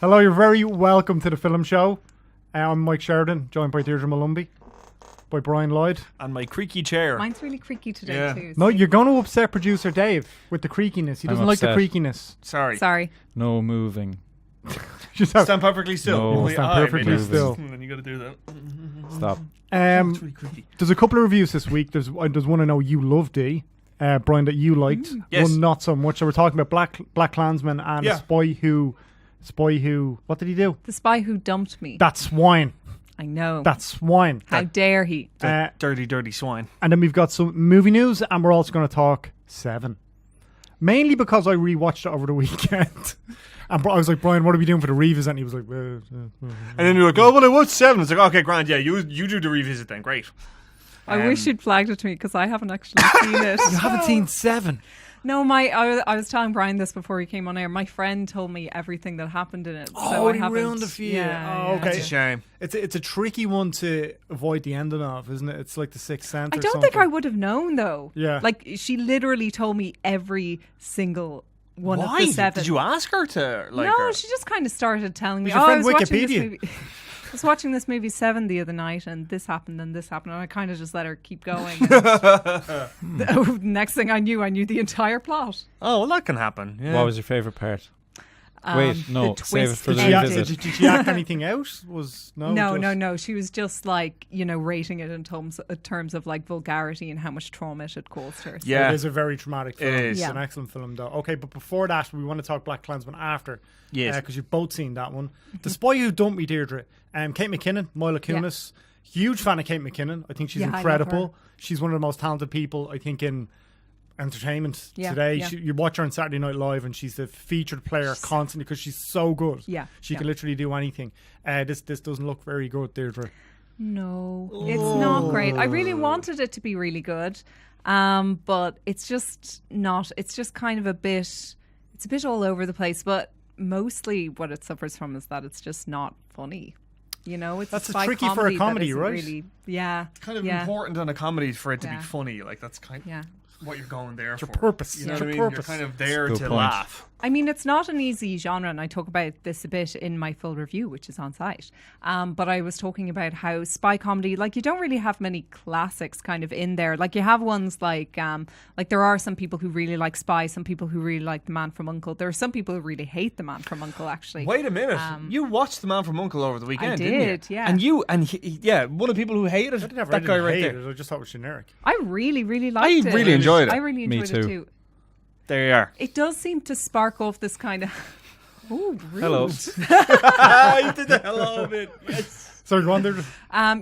Hello, you're very welcome to the Filum Show. I'm Mike Sheridan, joined by Deirdre Malumbi, by Brian Lloyd. And my creaky chair. Mine's really creaky today too. No, you're going to upset producer Dave with the creakiness. He doesn't like the creakiness. Sorry. No moving. Stand perfectly still. No, stand perfectly still. And then you got to do that. Stop. It's really creaky. There's a couple of reviews this week. There's one I know you loved, Brian, that you liked. Yes. One not so much. So we're talking about BLACKkKLANSMAN and a spy who. What did he do? The spy who dumped me. That swine. I know. That swine. How dare he? Dirty, dirty swine. And then we've got some movie news, and we're also going to talk Seven. Mainly because I rewatched it over the weekend. And I was like, Brian, what are we doing for the revisit? And he was like, And then you're like, oh, well, I watched Seven. It's like, okay, grand, yeah, you do the revisit then, great. I wish you'd flagged it to me because I haven't actually seen it. You haven't seen Seven? No, I was telling Brian this before he came on air. My friend told me everything that happened in it. So I he haven't. ruined it for you. Yeah, Oh, okay. That's a shame. It's a tricky one to avoid the ending of, isn't it? It's like The Sixth Sense I or don't something. think I would have known though. Yeah. Like she literally told me every single one Why? of the seven. Did you ask her to like No, her? she just kind of started telling me. Was your friend I was watching this Wikipedia? movie. I was watching this movie Seven the other night, and this happened, and this happened, and I kind of just let her keep going. And next thing I knew the entire plot. Oh, well, that can happen. Yeah. What was your favourite part? Wait, no, the save it twist for the ending. revisit. Did she act anything out? No. She was just like, rating it in terms of like vulgarity and how much trauma it had caused her. So. Yeah. It is a very traumatic film. It is. It's an excellent film, though. Okay, but before that, we want to talk BLACKkKLANSMAN after. Yes. Because you've both seen that one. The Spy Who Dumped Me, Deirdre. Kate McKinnon, Mila Kunis. Huge fan of Kate McKinnon. I think she's I love incredible. her. She's one of the most talented people, I think, in entertainment today. Yeah. You watch her on Saturday Night Live and she's the featured player constantly because she's so good. Yeah. She can literally do anything. This doesn't look very good, Deirdre. No, it's not great. I really wanted it to be really good, but it's just not. It's just kind of it's a bit all over the place, but mostly what it suffers from is that it's just not funny. It's That's a spy tricky for a comedy comedy, that isn't right? Really, yeah. It's kind of important on a comedy for it to be Yeah. funny. Like, that's kind of what you're going there for. Your purpose. You know It's what I your mean? purpose. You're kind of there Good to point. laugh. I mean, it's not an easy genre, and I talk about this a bit in my full review, which is on site. But I was talking about how spy comedy, like, you don't really have many classics kind of in there. Like, you have ones like there are some people who really like Spy, some people who really like The Man from U.N.C.L.E. There are some people who really hate The Man from U.N.C.L.E., actually. Wait a minute. You watched The Man from U.N.C.L.E. over the weekend, didn't you? yeah. And one of the people who hated I that guy right there. I just thought it was generic. I really, really liked it. really enjoyed it. I really Me enjoyed it too. too. There you are. It does seem to spark off this kind of... Oh, rude. Hello. You did the hello bit. Yes. Sorry, go on, Deirdre.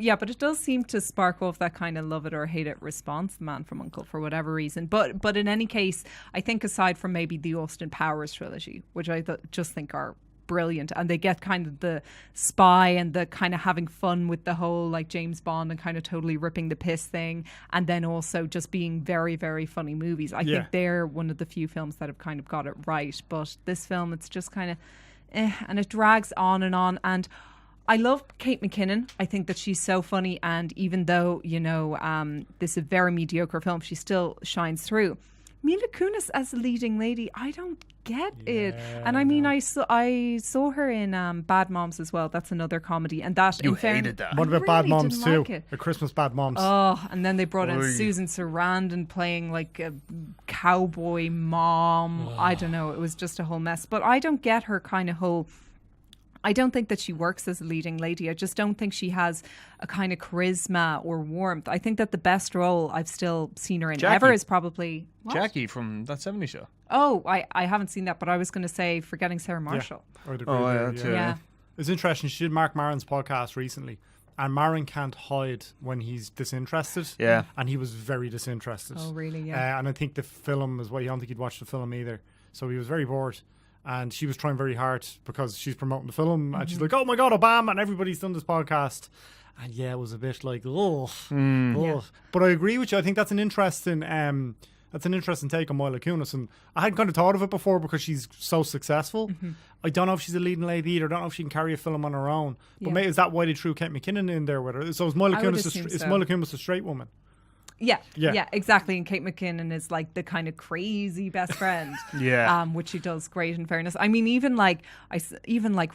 Yeah, but it does seem to spark off that kind of love it or hate it response, The Man from U.N.C.L.E., for whatever reason. But in any case, I think aside from maybe the Austin Powers trilogy, which I just think are brilliant, and they get kind of the spy and the kind of having fun with the whole like James Bond and kind of totally ripping the piss thing, and then also just being very, very funny movies. I think they're one of the few films that have kind of got it right. But this film, it's just kind of and it drags on, and I love Kate McKinnon. I think that she's so funny, and even though this is a very mediocre film, she still shines through. Mila Kunis as the leading lady, I don't get it. And I mean, I saw her in Bad Moms as well. That's another comedy, and that You hated that. What about Bad Moms too? A Christmas Bad Moms. Oh, and then they brought in Susan Sarandon playing like a cowboy mom. I don't know. It was just a whole mess. But I don't get her kind of whole... I don't think that she works as a leading lady. I just don't think she has a kind of charisma or warmth. I think that the best role I've still seen her in Jackie. ever is probably... What? Jackie from That 70s Show. Oh, I haven't seen that, but I was going to say Forgetting Sarah Marshall. I would agree there, that's it. Yeah. It's interesting. She did Mark Maron's podcast recently, and Maron can't hide when he's disinterested. Yeah. And he was very disinterested. Oh, really? Yeah. And I think the film as well, I don't think he'd watched the film either. So he was very bored. And she was trying very hard because she's promoting the film. And she's like, oh my God, Obama. And everybody's done this podcast. And yeah, it was a bit like, Yeah. But I agree with you. I think that's an interesting take on Mila Kunis. And I hadn't kind of thought of it before because she's so successful. I don't know if she's a leading lady either. I don't know if she can carry a film on her own. But maybe, is that why they threw Kate McKinnon in there with her? So is Mila I would Kunis assume is so. Mila Kunis a straight woman? Yeah, exactly. And Kate McKinnon is like the kind of crazy best friend. Which she does great, in fairness. I mean, even like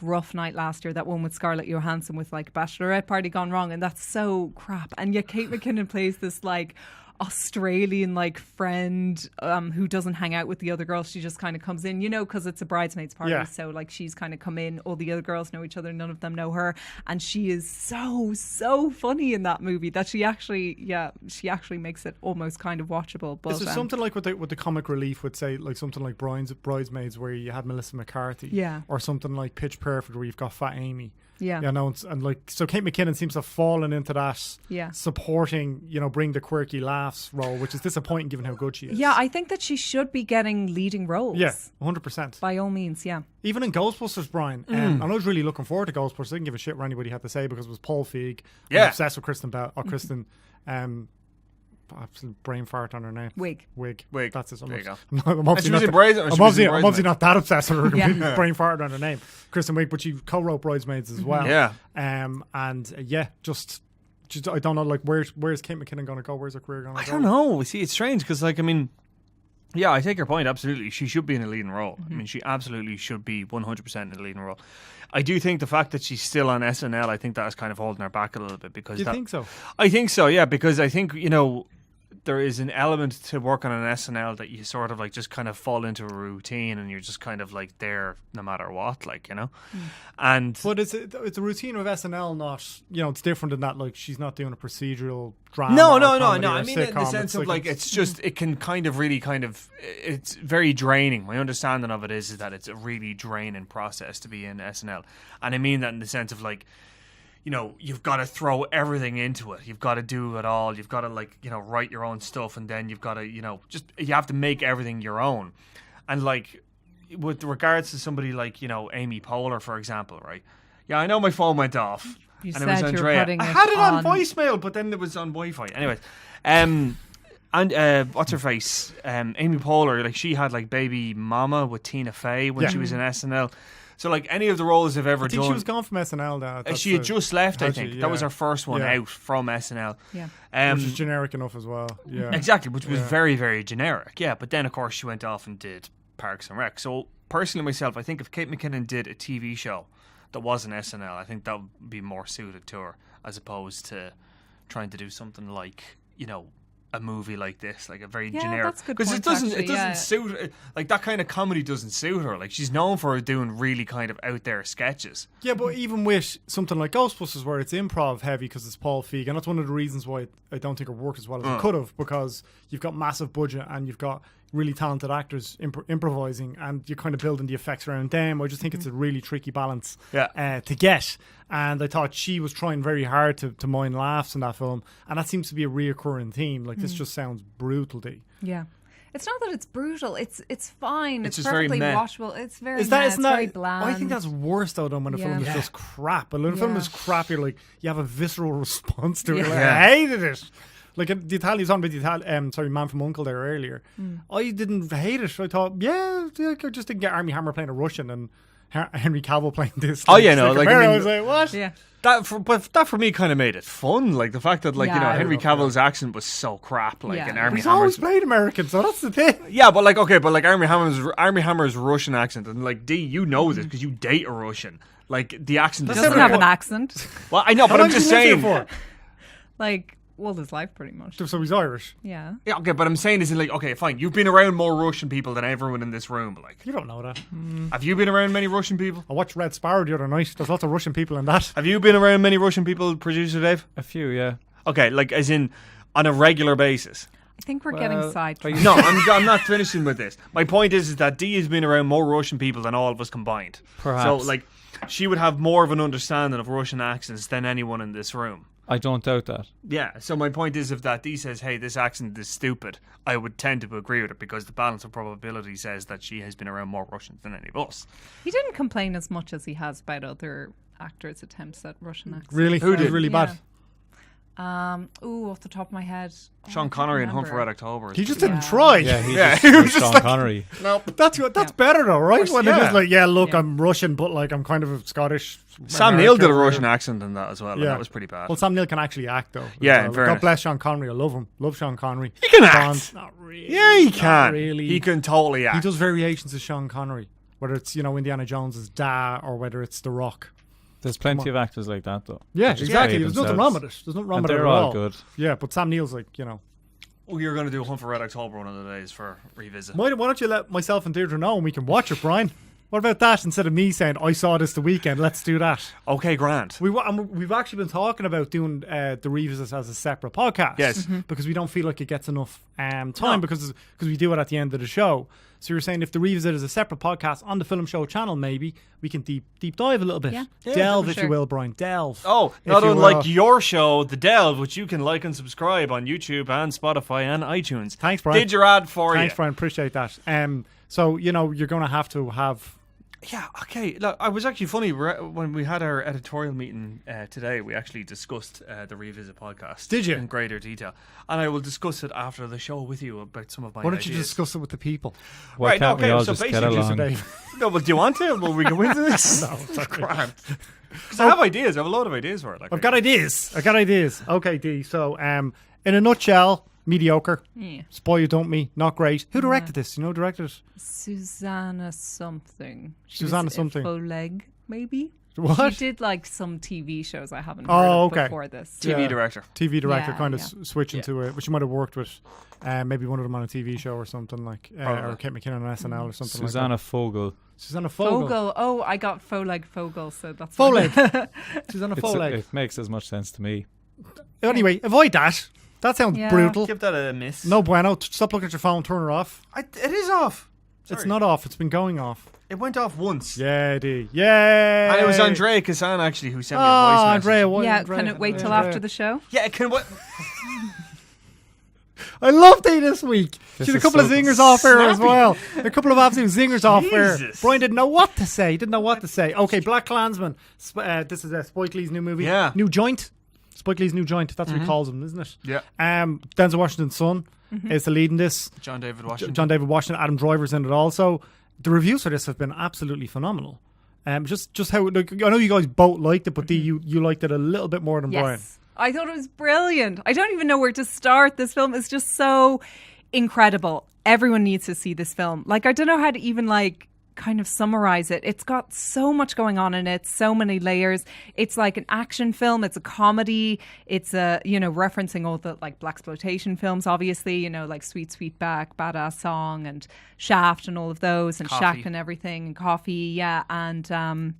Rough Night last year, that one with Scarlett Johansson with like Bachelorette Party Gone Wrong, and that's so crap. And yet Kate McKinnon plays this like Australian like friend who doesn't hang out with the other girls. She just kind of comes in, because it's a bridesmaids party. So like she's kind of come in, all the other girls know each other, none of them know her, and she is so funny in that movie that she actually makes it almost kind of watchable. But is there something like with the comic relief would say, like something like Bridesmaids where you had Melissa McCarthy, or something like Pitch Perfect where you've got Fat Amy. And like, so Kate McKinnon seems to have fallen into that supporting, bring the quirky laughs role, which is disappointing given how good she is. Yeah, I think that she should be getting leading roles. Yeah, 100%. By all means, yeah. Even in Ghostbusters, Brian, and I was really looking forward to Ghostbusters. I didn't give a shit what anybody had to say because it was Paul Feig. I'm obsessed with Kristen Bell, or Kristen, absolute brain fart on her name. Wig. That's it. There you go. I'm obviously not that obsessed with her. Brain fart on her name. Kristen Wiig, but she co-wrote Bridesmaids as well. Just I don't know, like where's Kate McKinnon going to go? Where's her career going to go? I don't know. See, it's strange because, like, I mean, I take your point. Absolutely, she should be in a leading role. I mean, she absolutely should be 100% in a leading role. I do think the fact that she's still on SNL, I think that is kind of holding her back a little bit because. Do you think so? I think so. Yeah, because I think there is an element to working on an SNL that you sort of like just kind of fall into a routine and you're just kind of like there no matter what, like, and but it's a routine of SNL, not it's different in that, like, she's not doing a procedural drama. No. I mean, in the sense of like it's just it can kind of really it's very draining. My understanding of it is that it's a really draining process to be in SNL, and I mean that in the sense of like, you've got to throw everything into it. You've got to do it all. You've got to, like, write your own stuff, and then you've got to, you have to make everything your own. And, like, with regards to somebody like, Amy Poehler, for example, right? Yeah, I know my phone went off. You and said it was you were Andrea. putting I it had it on on voicemail, but then it was on Wi-Fi. Anyways, and what's her face? Amy Poehler, like, she had, like, Baby Mama with Tina Fey when she was in SNL. So, like, any of the roles they've ever done... she was gone from SNL now. She had just left, I think. That was her first one out from SNL. Yeah. Which is generic enough as well. Yeah. Exactly, which was very, very generic. Yeah, but then, of course, she went off and did Parks and Rec. So, personally, myself, I think if Kate McKinnon did a TV show that wasn't SNL, I think that would be more suited to her as opposed to trying to do something like, a movie like this, like a very generic, because it doesn't suit her. Like, that kind of comedy doesn't suit her. Like, she's known for doing really kind of out there sketches. Yeah, but even with something like Ghostbusters where it's improv heavy because it's Paul Feig, and that's one of the reasons why I don't think it worked as well as it could have, because you've got massive budget and you've got really talented actors improvising, and you're kind of building the effects around them. I just think it's a really tricky balance to get. And I thought she was trying very hard to mine laughs in that film, and that seems to be a reoccurring theme. Like, this just sounds brutal to you. Yeah. It's not that it's brutal. It's fine. It's just perfectly very meh. watchable. It's very it's very bland. I think that's worse though than when a film is just crap. But when a film is crap, you're like, you have a visceral response to it. Like, I hated it. Like, the Italian, you was on about the Italian, Man from U.N.C.L.E. there earlier. I didn't hate it. I thought, I just didn't get Armie Hammer playing a Russian and Henry Cavill playing this. I was like, what? Yeah. That for me kind of made it fun. Like, the fact that, like, Henry Cavill's accent was so crap. Like, and Armie He's always played American, so that's the thing. Yeah, but like, Armie Hammer's Russian accent, and like, D, this because you date a Russian. Like, the accent doesn't have an accent. Well, I know, but I'm just saying. Like, all his life, pretty much. So he's Irish. Yeah. Yeah, okay, but I'm saying is like, okay, fine. You've been around more Russian people than everyone in this room. Like, you don't know that. Have you been around many Russian people? I watched Red Sparrow the other night. There's lots of Russian people in that. Have you been around many Russian people, producer Dave? A few, yeah. Okay, like, as in on a regular basis. I think we're getting sidetracked. No, I'm not finishing with this. My point is that Dee has been around more Russian people than all of us combined. Perhaps. So, like, she would have more of an understanding of Russian accents than anyone in this room. I don't doubt that. Yeah, so my point is, if that Dee says, hey, this accent is stupid, I would tend to agree with it because the balance of probability says that she has been around more Russians than any of us. He didn't complain as much as he has about other actors' attempts at Russian accents. Really? Who did? Really bad? Off the top of my head. Sean Connery and Hunt for Red October. He just didn't try. Yeah, he just Sean Connery. No, that's better though, right? When yeah. it is like, look, I'm Russian, but like I'm kind of a Scottish. Sam Neill did a Russian accent in that as well, and that was pretty bad. Well, Sam Neill can actually act though. Yeah, in fairness. God bless Sean Connery. I love him. Love Sean Connery. He can act. Not really. Yeah, he can. Really. He can totally act. He does variations of Sean Connery, whether it's Indiana Jones's Da or whether it's The Rock. There's plenty of actors like that, though. Yeah, exactly. There's nothing wrong with it. There's nothing wrong with it at they're all good. Yeah, but Sam Neill's like, Well, you're going to do Hunt for Red October one of the days for revisit. Why don't you let myself and Deirdre know and we can watch it, Brian? What about that instead of me saying, I saw this the weekend, let's do that? Okay, grand. We've actually been talking about doing the revisits as a separate podcast. Yes. Because we don't feel like it gets enough time because we do it at the end of the show. So you're saying if the revisit is a separate podcast on the Film Show channel, maybe we can deep dive a little bit. Yeah. Delve, if you will, Brian. Delve. Oh, not unlike your show, The Delve, which you can like and subscribe on YouTube and Spotify and iTunes. Thanks, Brian. Did your ad for you. Thanks, Brian. Appreciate that. So, you're going to have... Yeah, okay. Look, I was actually funny when we had our editorial meeting today. We actually discussed the Revisit podcast. Did you? In greater detail. And I will discuss it after the show with you about some of my Why don't ideas. you discuss it with the people? Why can't we all just get along? No, but do you want to? Well, we go into this. No, it's grand. Because I have ideas. I have a lot of ideas for it. I've got ideas. Okay, D. So, in a nutshell, mediocre. Yeah. Spoil you don't me. Not great. Who directed this? You know who directed it? Susanna something. Susanna something. Faux-leg, maybe? What? She did like some TV shows I haven't heard of before this. TV director. TV director, Yeah, kind of yeah. switching to it, which she might have worked with maybe one of them on a TV show or something like, or Kate McKinnon on SNL or something Susanna like that. Fogel. Susanna Fogel. Fogel. Oh, I got Faux-leg Fogel, so that's Faux-leg. fine. Susanna Faux-leg. It makes as much sense to me. Anyway, avoid that. That sounds Yeah. brutal. Give that a miss. No bueno. Stop looking at your phone. Turn her off. It is off. Sorry. It's not off. It's been going off. It went off once. Yeah, D. Yay! And it was Andrea Kassan actually who sent me a voice message. Andrea. Yeah, can it wait till after the show? Yeah, it can what? I loved it this week. This She had a is couple of so zingers off air as snappy. well. A couple of absolute zingers off air. Jesus. Brian didn't know what to say. Okay, BLACKkKLANSMAN. This is Spike Lee's new movie. Yeah. New Joint. Spike Lee's New Joint. That's what he calls him, isn't it? Yeah. Denzel Washington's son is the lead in this. John David Washington. John David Washington. Adam Driver's in it also. The reviews for this have been absolutely phenomenal. Just how, like, I know you guys both liked it, but you liked it a little bit more than Brian. Yes. I thought it was brilliant. I don't even know where to start. This film is just so incredible. Everyone needs to see this film. Like, I don't know how to even kind of summarize it. It's got so much going on in it, so many layers. It's like an action film, it's a comedy, it's referencing all the blaxploitation films, obviously, like Sweet Sweetback, Badass Song and Shaft and all of those, and Coffee. Shaq and everything, and Coffee, yeah, and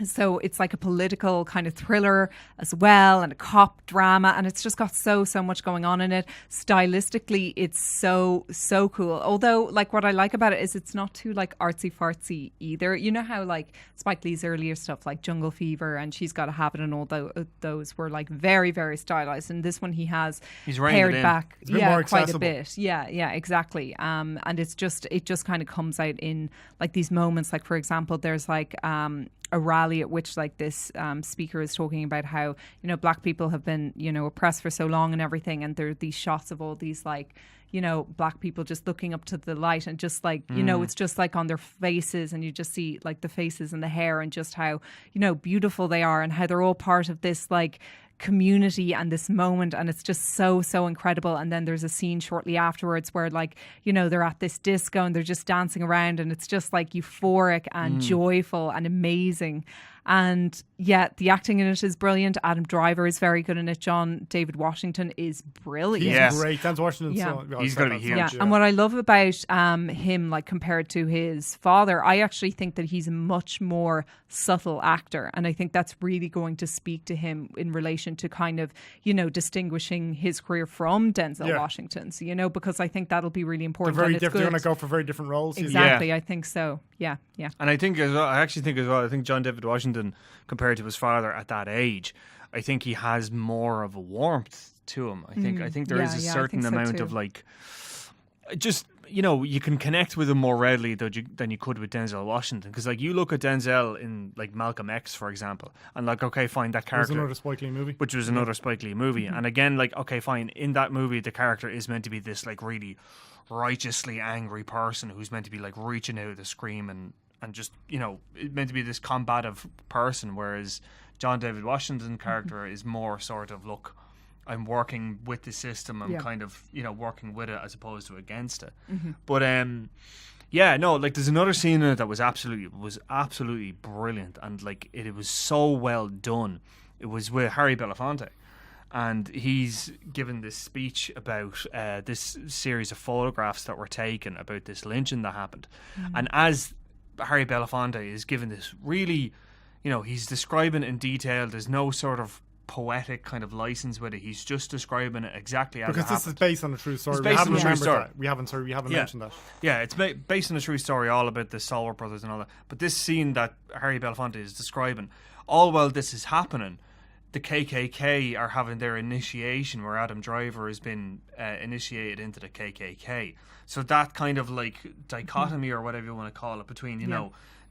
so it's like a political kind of thriller as well, and a cop drama, and it's just got so much going on in it. Stylistically, it's so cool. Although, what I like about it is it's not too artsy fartsy either. You know how Spike Lee's earlier stuff like Jungle Fever and She's Gotta Have It and all those were very, very stylized, and this one he's reined pared it in. back, It's a bit more quite a accessible. bit. Yeah, exactly. And it just kind of comes out in these moments. For example, there's a rally at which this speaker is talking about how black people have been oppressed for so long and everything, and there are these shots of all these black people just looking up to the light, and just it's just on their faces, and you just see the faces and the hair, and just how beautiful they are, and how they're all part of this community and this moment, and it's just so incredible. And then there's a scene shortly afterwards where they're at this disco and they're just dancing around, and it's just euphoric and joyful and amazing. And yeah, the acting in it is brilliant. Adam Driver is very good in it. John David Washington is brilliant. He's Yes. great. Denzel Washington's Yeah. son. He's gonna be huge. Yeah, and what I love about him, compared to his father, I actually think that he's a much more subtle actor, and I think that's really going to speak to him in relation to kind of distinguishing his career from Denzel Washington's. Because I think that'll be really important. They're very and it's different. They're good. going to go for very different roles. Exactly, I think so. Yeah. And I think as well, I think John David Washington, compared to his father at that age, I think he has more of a warmth to him. I think there is a certain I think so amount too. of just you can connect with him more readily than you could with Denzel Washington, because like you look at Denzel in like Malcolm X, for example, and like, okay, fine, that character, another Spike Lee movie, which was another Spike Lee movie, and again, like, okay, fine, in that movie the character is meant to be this like really righteously angry person who's meant to be like reaching out to scream and just meant to be this combative person, whereas John David Washington's character is more sort of, look, I'm working with the system. I'm kind of, working with it as opposed to against it. But like there's another scene in it that was absolutely brilliant, and like it was so well done. It was with Harry Belafonte, and he's given this speech about this series of photographs that were taken about this lynching that happened, and as Harry Belafonte is given this really, he's describing it in detail. There's no sort of poetic kind of license with it. He's just describing it exactly as it happened. Because this is based on a true story. It's based on a true story. We haven't mentioned that. Yeah, it's based on a true story, all about the Stalwart brothers and all that. But this scene that Harry Belafonte is describing, all while this is happening, the KKK are having their initiation, where Adam Driver has been initiated into the KKK. So that kind of like dichotomy, or whatever you want to call it, between,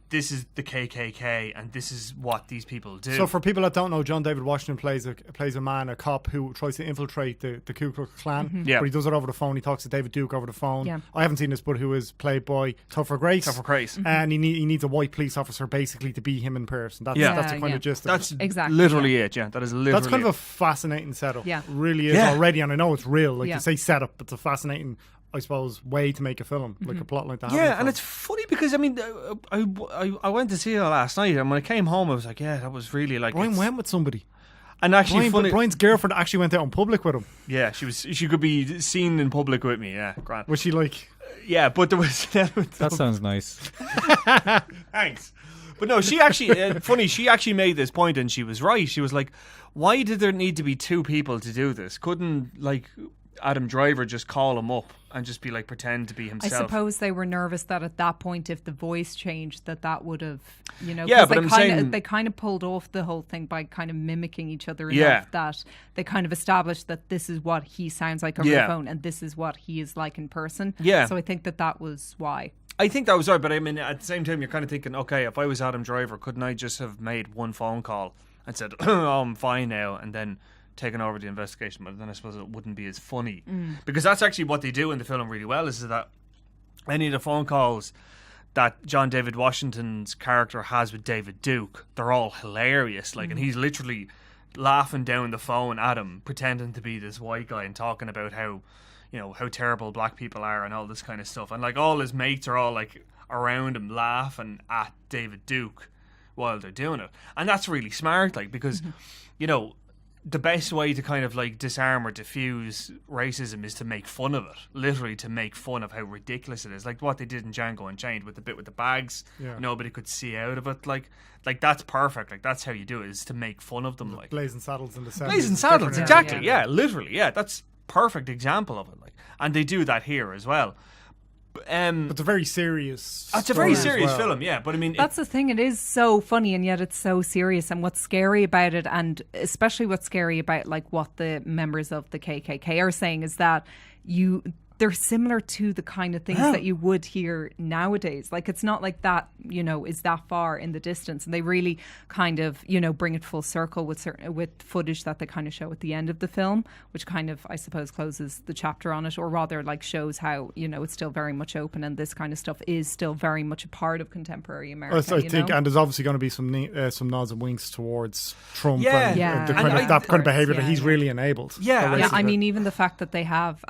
this is the KKK and this is what these people do. So for people that don't know, John David Washington plays a cop who tries to infiltrate the Ku Klux Klan. But he does it over the phone. He talks to David Duke over the phone. I haven't seen this, but who is played by Topher Grace. And he needs a white police officer basically to be him in person. That's the kind of gist of it. That's exactly literally it. Yeah, that is literally. That's kind of a fascinating setup. Yeah, really is already, and I know it's real. Like you say, setup. It's a fascinating, I suppose, way to make a film, like a plot like that. Yeah, and it's funny because I mean, I went to see it last night, and when I came home, I was like, yeah, that was really like. Brian went with somebody, and actually, Brian's girlfriend actually went out in public with him. Yeah, she could be seen in public with me. Yeah, grand. Was she like? Yeah, but there was. That sounds nice. Thanks. But no, she actually, funny, she actually made this point, and she was right. She was like, why did there need to be two people to do this? Couldn't, like, Adam Driver just call him up and just be like, pretend to be himself? I suppose they were nervous that at that point, if the voice changed, that would have, Yeah, but they kind of pulled off the whole thing by kind of mimicking each other enough that they kind of established that this is what he sounds like over the phone and this is what he is like in person. Yeah. So I think that was why. I think that was right, but I mean, at the same time, you're kind of thinking, okay, if I was Adam Driver, couldn't I just have made one phone call and said, oh, I'm fine now, and then taken over the investigation? But then I suppose it wouldn't be as funny. Because that's actually what they do in the film really well, is that any of the phone calls that John David Washington's character has with David Duke, they're all hilarious. Like, and he's literally laughing down the phone at him, pretending to be this white guy and talking about how terrible black people are and all this kind of stuff. And like all his mates are all like around him laughing at David Duke while they're doing it. And that's really smart, like, because, the best way to kind of like disarm or diffuse racism is to make fun of it. Literally to make fun of how ridiculous it is. Like what they did in Django Unchained with the bit with the bags. Yeah. Nobody could see out of it. Like that's perfect. Like that's how you do it, is to make fun of them. Like Blazing Saddles in the 70s. Blazing Saddles, exactly. Yeah, literally. Yeah, that's perfect example of it. Like, and they do that here as well. But it's a very serious. It's a very serious film, yeah. But I mean, that's the thing. It is so funny, and yet it's so serious. And what's scary about it, and especially what's scary about like what the members of the KKK are saying, is that they're similar to the kind of things that you would hear nowadays. Like it's not like that, is that far in the distance. And they really kind of, bring it full circle with footage that they kind of show at the end of the film, which kind of, I suppose, closes the chapter on it, or rather like shows how, it's still very much open, and this kind of stuff is still very much a part of contemporary America. I think, and there's obviously going to be some nods and winks towards Trump and the kind of that kind of behaviour that he's really enabled. Yeah, I mean, even the fact that they have,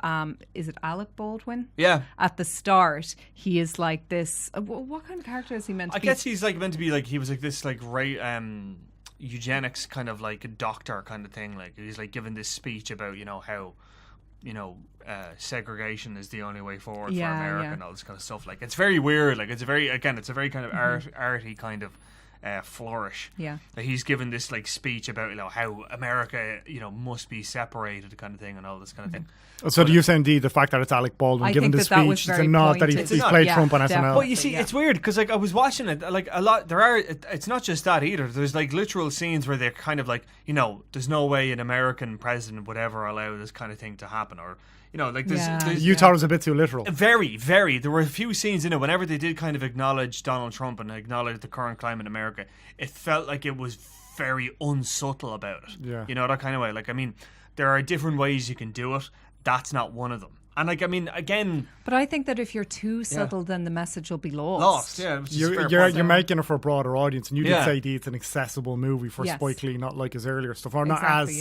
is it Alec Baldwin? Yeah. At the start, he is like this. What kind of character is he meant to be? I guess he's like meant to be like, he was like this like eugenics kind of like a doctor kind of thing. Like he's like giving this speech about how segregation is the only way forward for America and all this kind of stuff. Like it's very weird. Like it's a very kind of arty kind of flourish. Yeah. Like he's given this like speech about how America must be separated kind of thing and all this kind of thing. So do you say indeed the fact that it's Alec Baldwin giving the speech, it's a nod that he's played Trump on SNL? But you see, it's weird because like I was watching it, like a lot. It's not just that either. There's like literal scenes where they're kind of like, there's no way an American president would ever allow this kind of thing to happen, or You know, like you thought it was a bit too literal. Very, very. There were a few scenes in it. Whenever they did kind of acknowledge Donald Trump and acknowledge the current climate in America, it felt like it was very unsubtle about it. Yeah. You know, that kind of way. Like, I mean, there are different ways you can do it. That's not one of them. And like, I mean, again, but I think that if you're too subtle, then the message will be lost. Yeah, which is you're making it for a broader audience, and you did say it's an accessible movie for Yes. Spike Lee, not like his earlier stuff, or not Exactly, as.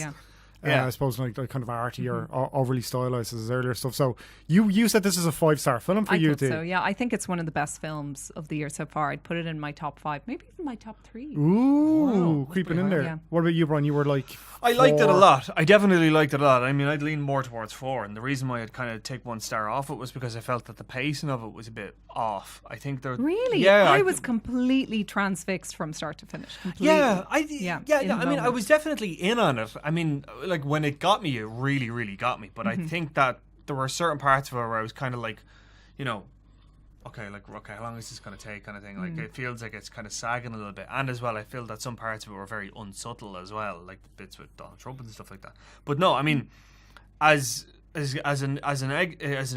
yeah. I suppose like kind of arty or overly stylized as his earlier stuff. So you said this is a 5-star film for you, too. So yeah, I think it's one of the best films of the year so far. I'd put it in my top 5, maybe even my top 3. Ooh, creeping in there. Yeah. What about you, Brian? You were like, I liked it a lot. I definitely liked it a lot. I mean, I'd lean more towards 4, and the reason why I'd kind of take 1 star off it was because I felt that the pacing of it was a bit off. I think there. Really? Yeah, I was completely transfixed from start to finish. Completely. Yeah, I mean, I moment. was definitely in on it. I mean, like when it got me, it really, really got me. But I think that there were certain parts of it where I was kind of like, you know, okay, how long is this going to take, kind of thing. Like it feels like it's kind of sagging a little bit. And as well, I feel that some parts of it were very unsubtle as well, like the bits with Donald Trump and stuff like that. But no, I mean, as an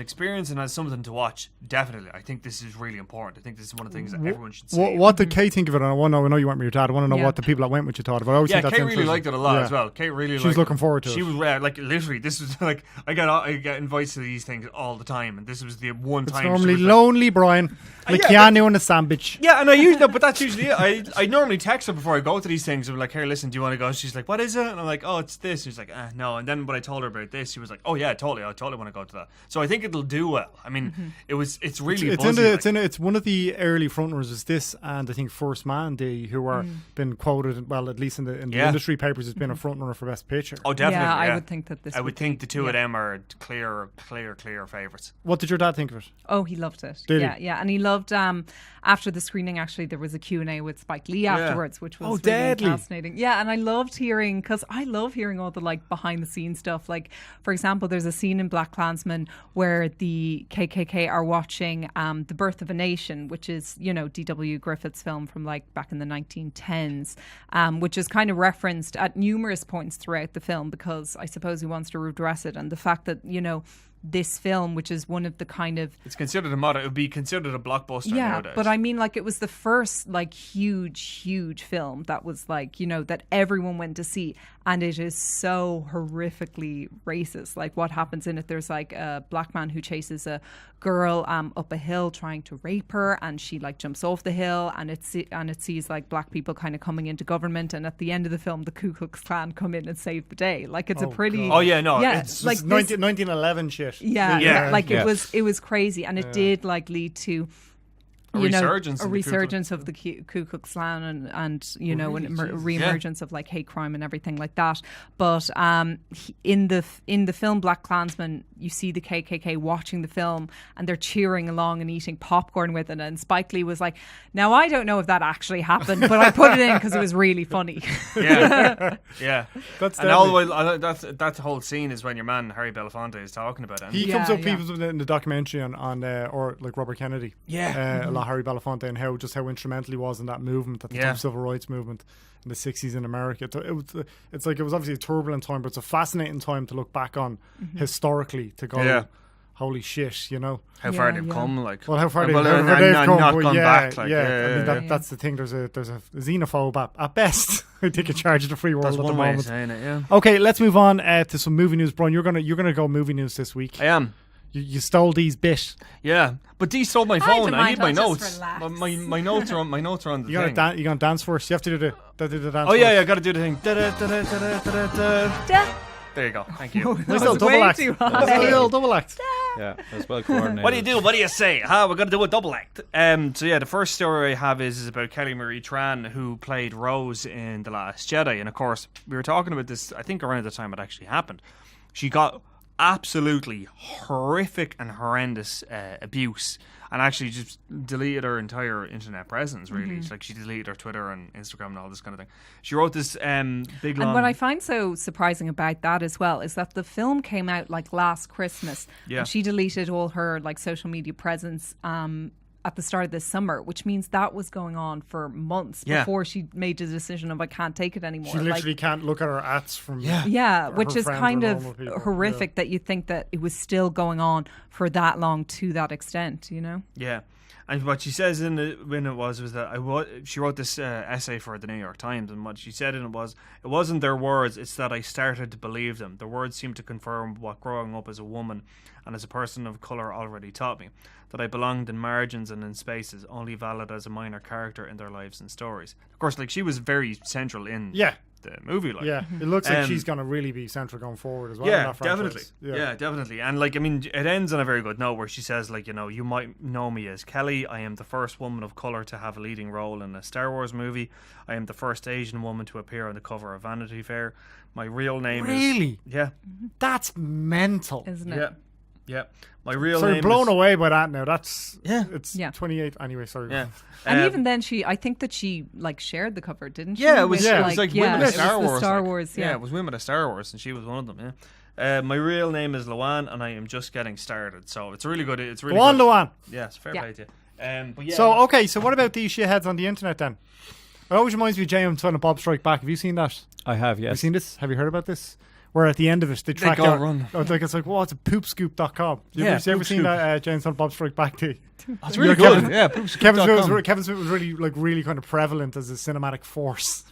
experience and as something to watch, definitely, I think this is really important. I think this is one of the things that everyone should see. What did Kate think of it? And I know you went with your dad. I want to know what the people that went with you thought of it. I always think that's Kate really interesting. liked it a lot as well. Kate really she was looking forward to it. She was like, literally, this was like, I get invites to these things all the time, and this was the one time. It's normally lonely, Brian. Like Keanu and a sandwich. Yeah, and I usually, but that's usually it. I normally text her before I go to these things. I'm like, hey, listen, do you want to go? She's like, what is it? And I'm like, oh, it's this. She's like, no. And then when I told her about this, she was like, oh yeah, totally. I totally want to go to that. So I think it'll do well. I mean, it's really it's one of the early frontrunners. Is this and I think First Man Day, who are been quoted, well, at least in the industry papers, has been a frontrunner for Best Picture. Oh, definitely. Yeah, I would think that this. I would think the two of them are clear favourites. What did your dad think of it? Oh, he loved it. Did he? Yeah, and he loved. After the screening, actually, there was a Q&A with Spike Lee afterwards, which was really fascinating. Yeah, and I loved hearing, because I love hearing all the like behind the scenes stuff. Like, for example, there's a scene in BLACKkKLANSMAN where the KKK are watching The Birth of a Nation, which is, you know, D.W. Griffith's film from like back in the 1910s, which is kind of referenced at numerous points throughout the film, because I suppose he wants to redress it. And the fact that, you know, this film, which is one of the kind of... It's considered it would be considered a blockbuster nowadays. But I mean, like, it was the first, like, huge film that was, like, you know, that everyone went to see. And it is so horrifically racist. Like, what happens in it, there's, like, a black man who chases a girl up a hill trying to rape her, and she, like, jumps off the hill, and it sees, like, black people kind of coming into government, and at the end of the film, the Ku Klux Klan come in and save the day. Like, it's a pretty... God. Oh, yeah, no. Yeah, it's like 1911 shit. Yeah. Like, it was crazy, and it did, like, lead to... a resurgence of the Ku Klux Klan and you know, and re-emergence of like hate crime and everything like that. But in the film BLACKkKLANSMAN, you see the KKK watching the film and they're cheering along and eating popcorn with it. And Spike Lee was like, "Now I don't know if that actually happened, but I put it in because it was really funny." Yeah. That's and all the way, that whole scene is when your man Harry Belafonte is talking about it. He comes up in the documentary on or like Robert Kennedy. Yeah. A lot Harry Belafonte and how instrumental he was in that movement, at the civil rights movement in the 60s in America. It's like it was obviously a turbulent time, but it's a fascinating time to look back on historically, to go, holy shit, you know. How far they've come, like. Well, how far they've come. Not gone back. Like, that's the thing. There's a xenophobe at best. I take a charge of the free world that's at the one way moment. of saying it, yeah. Okay, let's move on to some movie news. Brian, you're gonna go movie news this week. I am. You stole Dee's bit. Yeah, but Dee stole my phone. I need my notes. My notes are on. My notes are on the you thing. You gonna dance first? You have to do the dance. Oh yeah, I got to do the thing. There you go. Thank you. Nice little double act. Double act. Yeah, that's well coordinated. What do you do? What do you say? We're going to do a double act. So yeah, the first story I have is about Kelly Marie Tran, who played Rose in The Last Jedi. And of course, we were talking about this, I think, around the time it actually happened. She got absolutely horrific and horrendous abuse, and actually just deleted her entire internet presence, really. It's like she deleted her Twitter and Instagram and all this kind of thing. She wrote this big long... And what I find so surprising about that as well is that the film came out like last Christmas, and she deleted all her like social media presence at the start of this summer, which means that was going on for months before she made the decision of I can't take it anymore. She literally can't look at her ads from which is kind of horrific that you think that it was still going on for that long to that extent, you know? Yeah. And what she says in when it was that she wrote this essay for the New York Times, and what she said in it wasn't their words, it's that I started to believe them. The words seemed to confirm what growing up as a woman and as a person of colour already taught me, that I belonged in margins and in spaces, only valid as a minor character in their lives and stories. Of course, like, she was very central in the movie. Like. Yeah, it looks like she's going to really be central going forward as well. Yeah, definitely. Yeah, definitely. And like, I mean, it ends on a very good note where she says, like, you know, you might know me as Kelly. I am the first woman of colour to have a leading role in a Star Wars movie. I am the first Asian woman to appear on the cover of Vanity Fair. My real name is... Really? Yeah. That's mental. Isn't it? Yeah. Yeah. My real name. You're blown away by that now. That's It's 28 anyway. Sorry. Yeah. And even then, I think that she like shared the cover, didn't she? Yeah, it was like women of Star Wars. Star Wars. Yeah, it was women of Star Wars, and she was one of them. Yeah. My real name is Luan, and I am just getting started. So it's really good. It's really go on, good. Luan. Yeah, it's fair play to you. But yeah. So okay, so what about these shitheads on the internet then? It always reminds me of Jay and Silent Bob Strike Back. Have you seen that? I have. Yes. Have you seen this? Have you heard about this? Where at the end of it, they track down. It's like, it's a poopscoop.com. You ever seen that Jay and Silent Bob Strike Back tea? That's really good. Kevin Smith was really kind of prevalent as a cinematic force.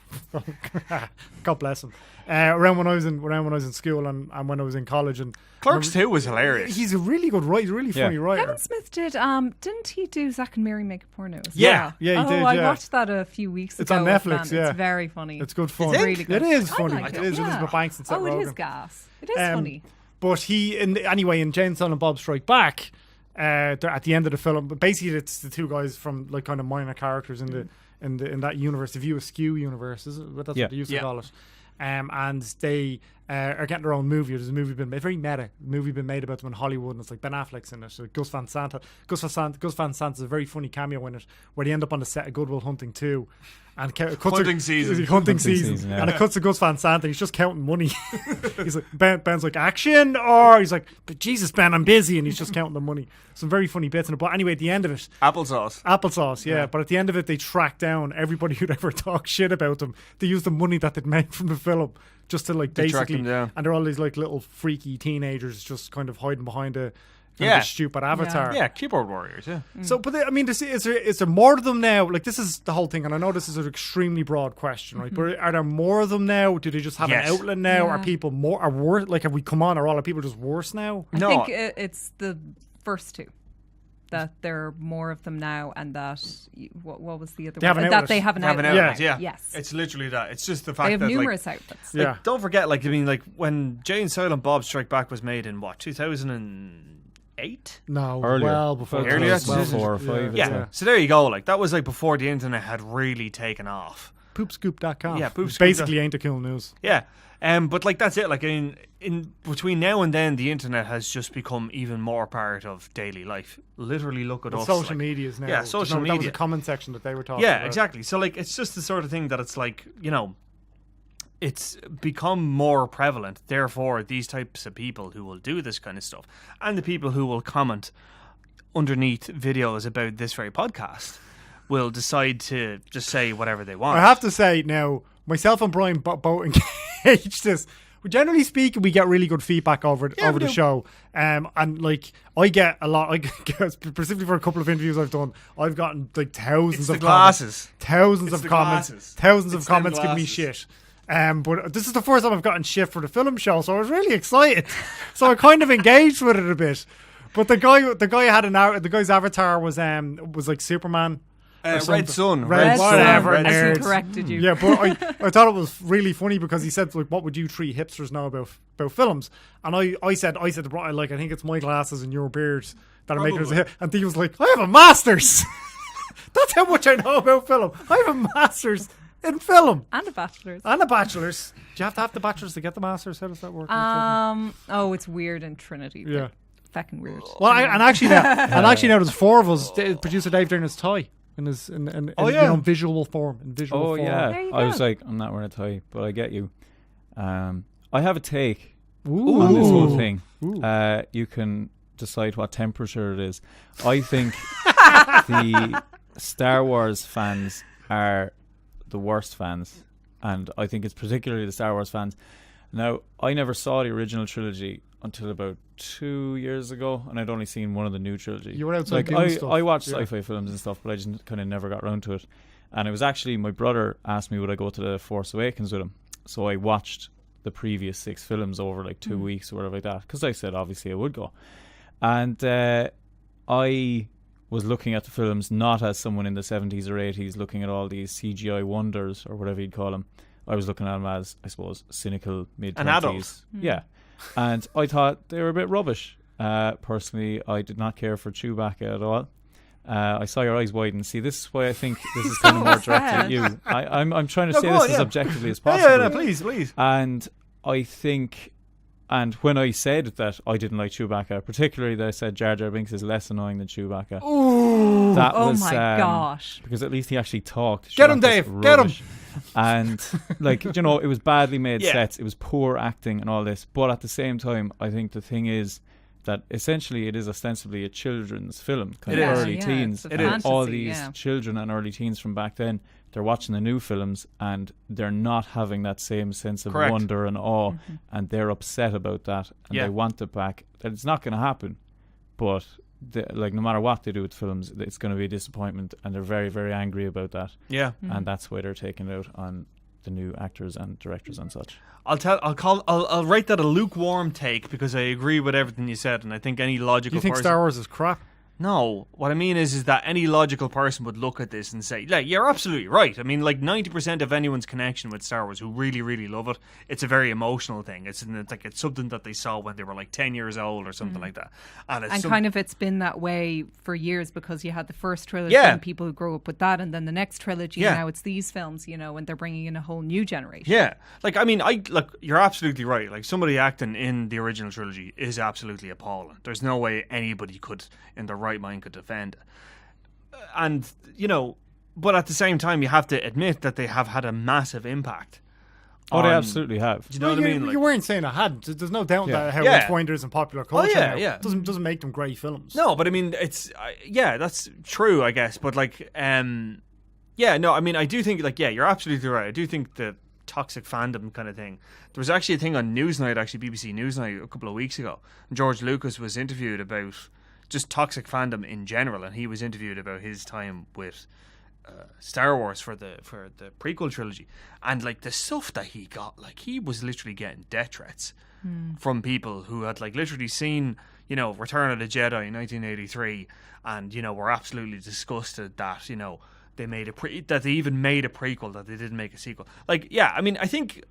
God bless him. Around when I was in school and when I was in college, and Clerks 2 was hilarious. He's a really good writer. He's a really funny writer. Kevin Smith didn't he do Zack and Mary Make a Porno? Yeah, he did. I watched that a few weeks ago. It's on Netflix. Man. It's very funny. It's good fun. It's really good. It is funny. Like it is Elizabeth Banks and Seth Rogen. It is gas. It is funny. But in Jay and Silent Bob Strike Back, they're at the end of the film. But basically, it's the two guys from like kind of minor characters in that universe, the View Askew universe, is it? But that's what they used to call it. And they are getting their own movie. There's a movie been made, very meta movie been made about them in Hollywood, and it's like Ben Affleck's in it. So Gus Van Sant is a very funny cameo in it, where they end up on the set of Good Will Hunting 2. And hunting season, and it cuts to Gus Van Sant, and he's just counting money. He's like, Ben's like, action, or he's like, but Jesus, Ben, I'm busy, and he's just counting the money. Some very funny bits in it. But anyway, at the end of it, applesauce, yeah. But at the end of it, they track down everybody who'd ever talk shit about them. They use the money that they'd made from the film just to like basically, track them down. And they're all these like little freaky teenagers just kind of hiding behind a stupid avatar. Yeah, keyboard warriors, yeah. So, but I mean, is there more of them now? Like, this is the whole thing, and I know this is an extremely broad question, right? But are there more of them now? Do they just have an outlet now? Are people are worse? Like, have we come on? Are people just worse now? I think it's the first two. That there are more of them now, and that what was the other one? That they have an outlet. Yeah. Yes. It's literally that. It's just the fact they have that numerous outlets. Like, don't forget, like, I mean, like, when Jay and Silent Bob Strike Back was made in 2008? No, earlier. Well before. Earlier, 4 or 5. Yeah. So there you go. Like, that was like before the internet had really taken off. Poopscoop.com. Yeah, Poopscoop. Basically ain't a cool news. Yeah. But like, that's it. Like, in between now and then, the internet has just become even more part of daily life. Literally, look at us. Social medias now. Yeah, social media. That was a comment section that they were talking about. Yeah, exactly. So like, it's just the sort of thing that it's like, you know, it's become more prevalent. Therefore, these types of people who will do this kind of stuff, and the people who will comment underneath videos about this very podcast, will decide to just say whatever they want. I have to say now, myself and Brian both engaged this. Generally speaking, we get really good feedback over the show, and like I get a lot. Specifically for a couple of interviews I've done, I've gotten like thousands of comments, thousands of comments giving me shit. But this is the first time I've gotten shit for the film show, so I was really excited. So I kind of engaged with it a bit. But the guy's avatar was like Superman. Red Sun. Whatever, as he corrected you. Yeah, but I thought it was really funny because he said, like, what would you three hipsters know about films? And I said to Brian, like, I think it's my glasses and your beard that are making us a hit. And he was like, I have a master's. That's how much I know about film. I have a master's in film. And a bachelor's. Do you have to have the bachelor's to get the master's? How does that work? It's weird in Trinity. Yeah. Fucking weird. Well, and actually now there's 4 of us. Producer Dave there in his tie. In visual form. Yeah. I was like, I'm not wearing a tie, but I get you. I have a take on this whole thing. You can decide what temperature it is. I think the Star Wars fans are the worst fans, and I think it's particularly the Star Wars fans. Now, I never saw the original trilogy until about 2 years ago, and I'd only seen one of the new trilogy. You were outside doing stuff. I watched sci-fi films and stuff, but I just kind of never got around to it. And it was actually my brother asked me would I go to the Force Awakens with him, so I watched the previous 6 films over like 2 weeks or whatever like that, because I said obviously I would go. And I was looking at the films not as someone in the 70s or 80s looking at all these CGI wonders or whatever you'd call them. I was looking at them as, I suppose, cynical mid-20s. An adult. Yeah. And I thought they were a bit rubbish. Personally, I did not care for Chewbacca at all. I saw your eyes widen. See, this is why I think this is kind of more directed at you. I'm trying to say this as objectively as possible. Yeah, please. And I think... And when I said that I didn't like Chewbacca, particularly that I said Jar Jar Binks is less annoying than Chewbacca. Ooh. That oh was, my gosh. Because at least he actually talked. Get him, Dave. Get him. And, like, you know, it was badly made sets. It was poor acting and all this. But at the same time, I think the thing is that essentially it is ostensibly a children's film. Kind of early teens. It is. All these children and early teens from back then, they're watching the new films and they're not having that same sense of wonder and awe, and they're upset about that, and they want it back. That it's not going to happen, but like no matter what they do with films, it's going to be a disappointment, and they're very, very angry about that. Yeah, and that's why they're taking it out on the new actors and directors and such. I'll rate that a lukewarm take because I agree with everything you said, and I think any logical. You think person, Star Wars is crap? No, what I mean is that any logical person would look at this and say, like, you're absolutely right. I mean, like 90% of anyone's connection with Star Wars who really, really love it, it's a very emotional thing. It's something that they saw when they were like 10 years old or something like that. And kind of it's been that way for years because you had the first trilogy and people who grew up with that, and then the next trilogy, and now it's these films, you know, and they're bringing in a whole new generation. Yeah. Like, I mean, you're absolutely right. Like, somebody acting in the original trilogy is absolutely appalling. There's no way anybody could, in their right mind, could defend it. And, you know, but at the same time, you have to admit that they have had a massive impact. They absolutely have. Do you know what I mean? You weren't saying it hadn't. There's no doubt that how much point there is in popular culture. It doesn't make them great films. No, but I mean, it's that's true, I guess. But like, I mean, I do think you're absolutely right. I do think the toxic fandom kind of thing. There was actually a thing on Newsnight, BBC Newsnight, a couple of weeks ago. George Lucas was interviewed about just toxic fandom in general, and he was interviewed about his time with Star Wars for the prequel trilogy, and like the stuff that he got, like he was literally getting death threats from people who had like literally seen, you know, Return of the Jedi in 1983, and you know were absolutely disgusted that, you know, they made that they even made a prequel, that they didn't make a sequel. Like, yeah, I mean, I think,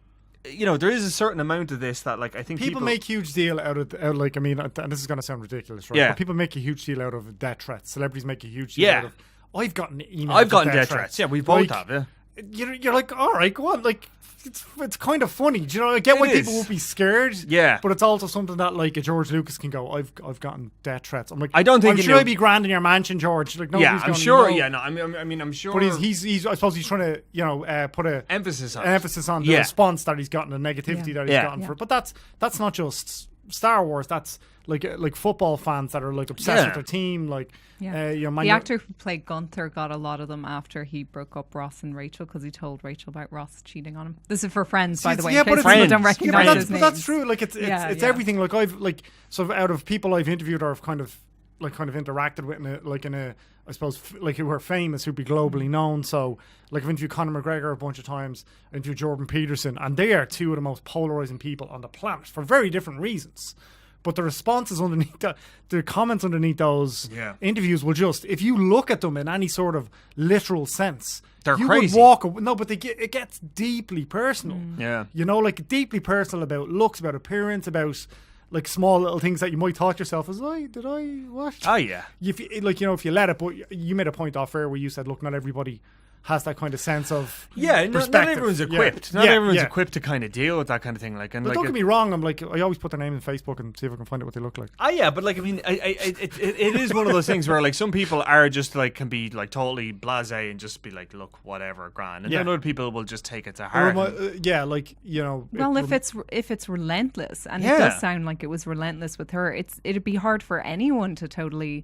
you know, there is a certain amount of this that, like, I think people make huge deal out of like, I mean, and this is going to sound ridiculous, right? Yeah. But people make a huge deal out of death threats. Celebrities make a huge deal out of. I've gotten emails. I've gotten death threats. Yeah, we both have. Yeah. You're like, all right, go on. Like, it's kind of funny. Do you know? I get why people would be scared. Yeah, but it's also something that like a George Lucas can go. I've gotten death threats. I'm like, I don't think. I'm sure I'd be grand in your mansion, George. Like, I'm sure. Yeah, no, I mean, I'm sure. But he's. I suppose he's trying to, you know, put an emphasis on the response that he's gotten, the negativity that he's gotten for. But that's not just Star Wars. That's like football fans that are like obsessed with their team. Like, the actor who played Gunther got a lot of them after he broke up Ross and Rachel because he told Rachel about Ross cheating on him. This is for Friends, by the way. Yeah, but people don't recognize his names. But that's true. Like it's everything. Like I've like sort of out of people I've interviewed or have kind of interacted with in a I suppose like who are famous, who'd be globally known. So like I've interviewed Conor McGregor a bunch of times, I interviewed Jordan Peterson, and they are two of the most polarizing people on the planet for very different reasons. But the responses underneath the comments underneath those interviews will just, if you look at them in any sort of literal sense, they're you crazy. Would walk away. No, but it gets deeply personal. Yeah, you know, like deeply personal about looks, about appearance, about like small little things that you might thought yourself as, did I what? Oh yeah. If you let it, but you made a point off air where you said, look, not everybody has that kind of sense of perspective. Not everyone's equipped. Not everyone's equipped to kind of deal with that kind of thing. Like, and but don't get me wrong. I'm like, I always put their name in Facebook and see if I can find out what they look like. But like, I mean, it is one of those things where like some people are just like can be like totally blasé and just be like, look, whatever, grand, and then other people will just take it to heart. Like, you know. Well, if it's relentless, and it does sound like it was relentless with her, it'd be hard for anyone to totally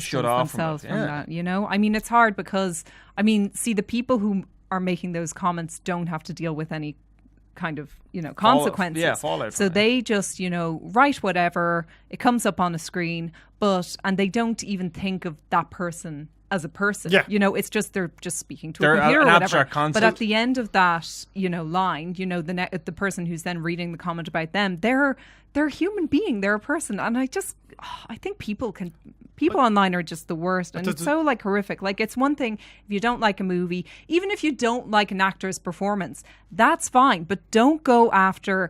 distance off from themselves it, from yeah. that. You know, I mean, it's hard because see, the people who are making those comments don't have to deal with any kind of consequences. Fallout. So they just write whatever, it comes up on a screen, and they don't even think of that person as a person. Yeah. It's just they're just speaking to They're a computer an or whatever. abstract concept. But at the end of that line, the person who's then reading the comment about them, they're a human being, they're a person, and I think people online are just the worst, and it's so like horrific. Like, it's one thing if you don't like a movie, even if you don't like an actor's performance, that's fine, but don't go after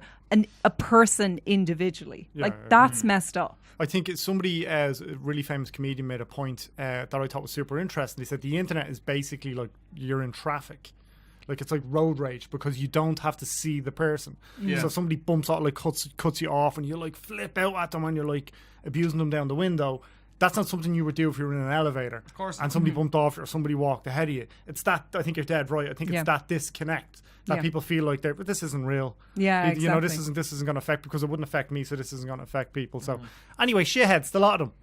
a person individually. That's messed up. I think somebody, as a really famous comedian, made a point that I thought was super interesting. They said the internet is basically like you're in traffic. Like, it's like road rage because you don't have to see the person. Yeah. So if somebody bumps out, like cuts you off, and you like flip out at them and you're like abusing them down the window. That's not something you would do if you were in an elevator. Of course. And somebody bumped off you or somebody walked ahead of you. It's that, I think you're dead right. I think it's that disconnect that people feel like but this isn't real. Yeah, exactly. This isn't going to affect, because it wouldn't affect me, so this isn't going to affect people. So anyway, shitheads, the lot of them.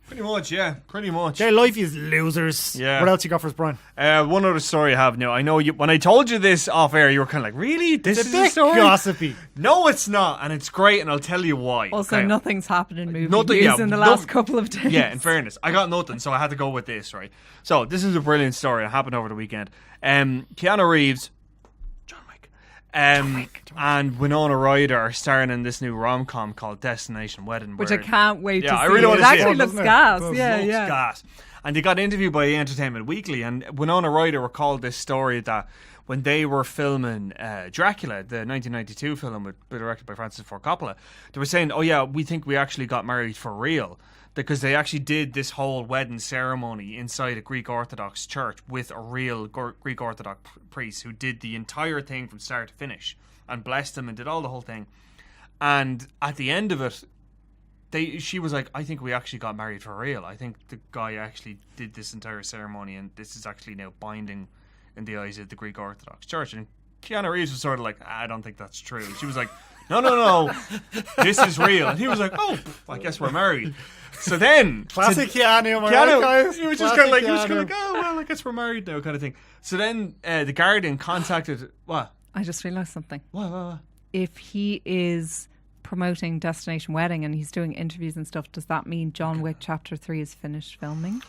Pretty much, yeah. Pretty much. Their life is losers. Yeah. What else you got for us, Brian? One other story I have now. I know when I told you this off air, you were kind of like, really? This It's is a a bit story? gossipy. No, it's not. And it's great, and I'll tell you why. Also, Okay. nothing's happened in movie Nothing- news yeah, in the no- last couple of days. Yeah, in fairness. I got nothing, so I had to go with this, right? So, this is a brilliant story. It happened over the weekend. Keanu Reeves, John Wick, and Winona Ryder are starring in this new rom-com called Destination Wedding. Which where- I can't wait to see. I really want It to see actually it. looks Doesn't it? gas. It Yeah, Looks yeah. gas. And they got interviewed by Entertainment Weekly, and Winona Ryder recalled this story that when they were filming Dracula, the 1992 film directed by Francis Ford Coppola, they were saying, oh yeah, we think we actually got married for real, because they actually did this whole wedding ceremony inside a Greek Orthodox church with a real Greek Orthodox priest who did the entire thing from start to finish and blessed them and did all the whole thing. And at the end of it, she was like, I think we actually got married for real. I think the guy actually did this entire ceremony, and this is actually now binding in the eyes of the Greek Orthodox Church. And Keanu Reeves was sort of like, I don't think that's true. She was like, no, this is real. And he was like, oh, I guess we're married. So then, Classic Keanu, he was just kind of like, oh, well, I guess we're married now, kind of thing. So then, the Guardian contacted, what? I just realised something. What? If he is promoting Destination Wedding and he's doing interviews and stuff, does that mean John Wick Chapter 3 is finished filming?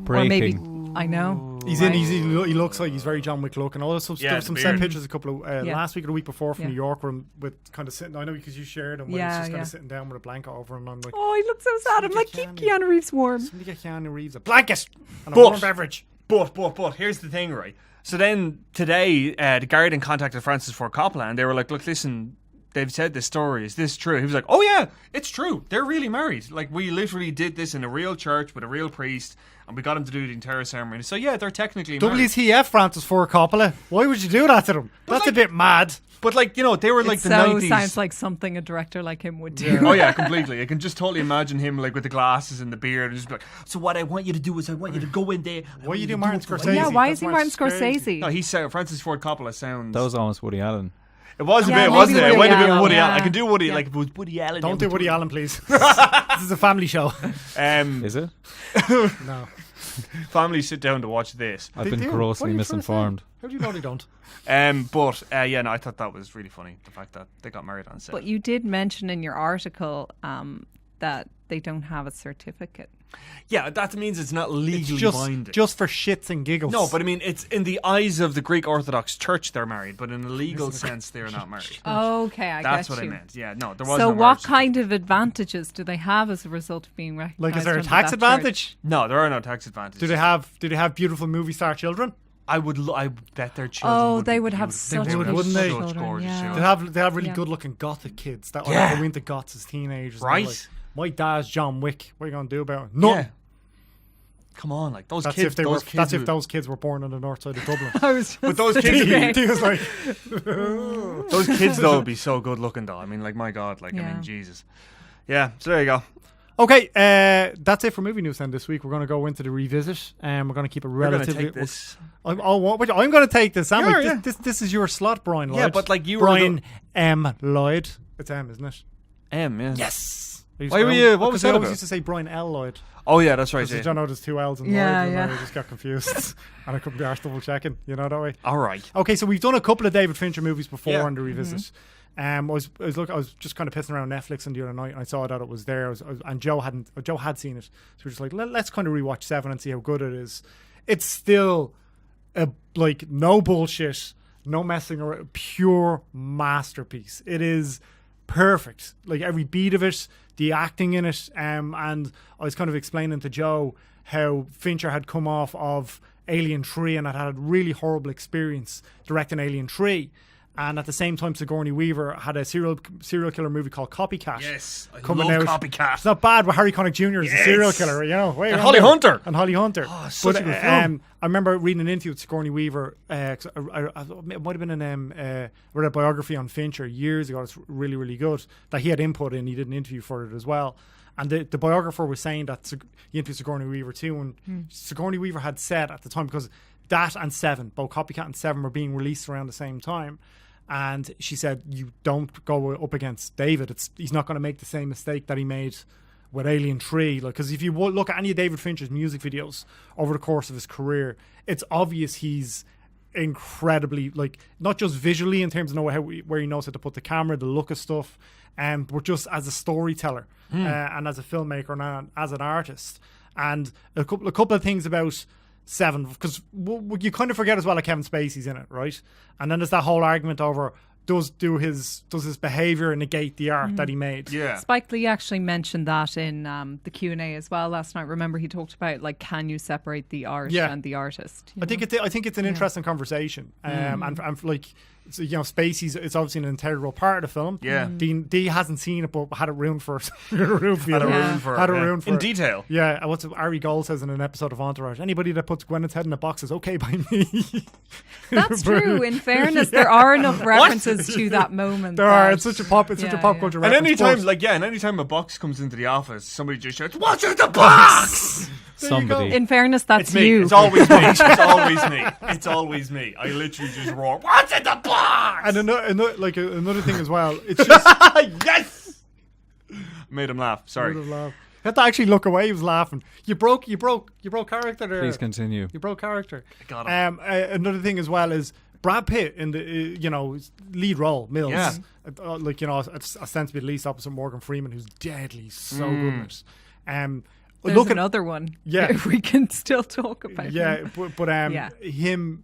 Breaking. Or maybe, I know. He looks like he's very John Wick looking. All this stuff. Yeah, There was the some set beard. pictures a couple of last week or the week before from Yeah. New York, where with kind of sitting. I know because you shared him. Where he's just kind of sitting down with a blanket over him. And I'm like, Oh, he looks so sad. I'm like, keep Keanu Reeves warm. somebody get Keanu Reeves a blanket and a But- warm beverage. But here's the thing, right? So then today, the Guardian contacted Francis Ford Coppola, and they were like, look, listen, they've said this story. Is this true? He was like, oh yeah, it's true. They're really married. Like, we literally did this in a real church with a real priest, and we got him to do the entire ceremony. So yeah, they're technically married. WTF, Francis Ford Coppola? Why would you do that to them? That's a bit mad. But like, they were like It the so 90s. sounds like something a director like him would do. Oh yeah, completely. I can just totally imagine him like with the glasses and the beard, and just be like, so what I want you to do is I want you to go in there. Why you do Martin Scorsese? Yeah, why That's is he Martin Scorsese? No, he's Francis Ford Coppola sounds. That was almost Woody Allen. It was a Yeah, bit, wasn't it? maybe It went a bit Woody with Woody Allen, Allen. I yeah. can do Woody, Yeah. like if it was Woody Allen. Don't do it would Woody Allen, please. This is a family show. Is it? No. Families sit down to watch this. I've They been do. What are grossly you trying to say? misinformed. How do you know they don't? No, I thought that was really funny. The fact that they got married on set. But you did mention in your article that they don't have a certificate. Yeah, that means it's not legally It's binding. just for shits and giggles. No, but I mean, it's in the eyes of the Greek Orthodox Church they're married, but in a legal sense they're not married. Okay, I That's get what you. I meant. Yeah, no, there was So no what marriage. kind of advantages do they have as a result of being recognized? like, is there a under tax that advantage? No, there are no tax advantages. Do they have beautiful movie star children? I bet their children. Oh, would they be would have beautiful. such They would have wouldn't they? such children, gorgeous yeah. children. They have really Yeah. good looking gothic kids that Yeah. go into goths as teenagers. and Right. they're like, my dad's John Wick. What are you gonna do about it? Nothing. Yeah. Come on, like those That's kids. if they those were. kids That's if would- those kids were born on the north side of Dublin. I was just But those kids, thinking. He was like, those kids though would be so good looking though. I mean, like my God, like I Yeah. mean, Jesus. Yeah. So there you go. okay, that's it for movie news then this week. We're going to go into the revisit, and we're going to keep it We're gonna relatively. take this. I'm going to take this. Sure, yeah. This is your slot, Brian Lloyd. Yeah, but like you were Brian M. Lloyd. It's M, isn't it? Yeah. Yes. Why were you? What was that I always about? used to say Brian L. Lloyd. Oh yeah, that's right. I don't know, there's 2 L's in Lloyd, and I just got confused. And I couldn't be arsed double checking, that way. All right. Okay, so we've done a couple of David Fincher movies before Yeah. on the revisit. I was just kind of pissing around Netflix and the other night, and I saw that it was there. And Joe had seen it, so we're just like, let's kind of rewatch 7 and see how good it is. It's still no bullshit, no messing around, pure masterpiece. It is perfect, like every beat of it, the acting in it. And I was kind of explaining to Joe how Fincher had come off of Alien 3 and had a really horrible experience directing Alien 3. And at the same time, Sigourney Weaver had a serial killer movie called Copycat. Yes, I coming love out. Copycat. It's not bad, but Harry Connick Jr. is a serial killer, And Holly Hunter. And Holly Hunter. Oh, such a good film. I remember reading an interview with Sigourney Weaver. It might have been read a biography on Fincher years ago. It's really, really good. That he had input in. He did an interview for it as well. And the biographer was saying that he interviewed Sigourney Weaver too. And Sigourney Weaver had said at the time, because that and 7, both Copycat and 7 were being released around the same time. And she said, you don't go up against David. He's not going to make the same mistake that he made with Alien 3. Because if you look at any of David Fincher's music videos over the course of his career, it's obvious he's incredibly, not just visually in terms of where he knows how to put the camera, the look of stuff, but just as a storyteller and as a filmmaker and as an artist. And a couple of things about 7, because you kind of forget as well that Kevin Spacey's in it, right? And then there's that whole argument over does his behavior negate the art that he made? Yeah. Spike Lee actually mentioned that in the Q&A as well last night. Remember, he talked about can you separate the art and the artist? I think it's an interesting conversation, and Spacey's, it's obviously an integral part of the film. Yeah. D hasn't seen it, but had it ruined for in detail. Yeah, and what's Ari Gold says in an episode of Entourage: anybody that puts Gwyneth's head in a box is okay by me. That's true. In fairness, there are enough references to that moment. There are. It's such a pop culture And reference. anytime a box comes into the office, somebody just shouts, "What's in the box?" Somebody. In fairness, that's It's me. you. It's always me. It's always me. It's always me. I literally just roar, "What's in the box?" And another thing as well. It's just yes. Made him laugh. Sorry. I had to actually look away. He was laughing. You broke character there. Please continue. You broke character. I got him. Another thing as well is Brad Pitt in the lead role, Mills. Yeah. Ostensibly at least opposite Morgan Freeman, who's deadly, so good in it. There's another one. Yeah. If we can still talk about him. Yeah, but him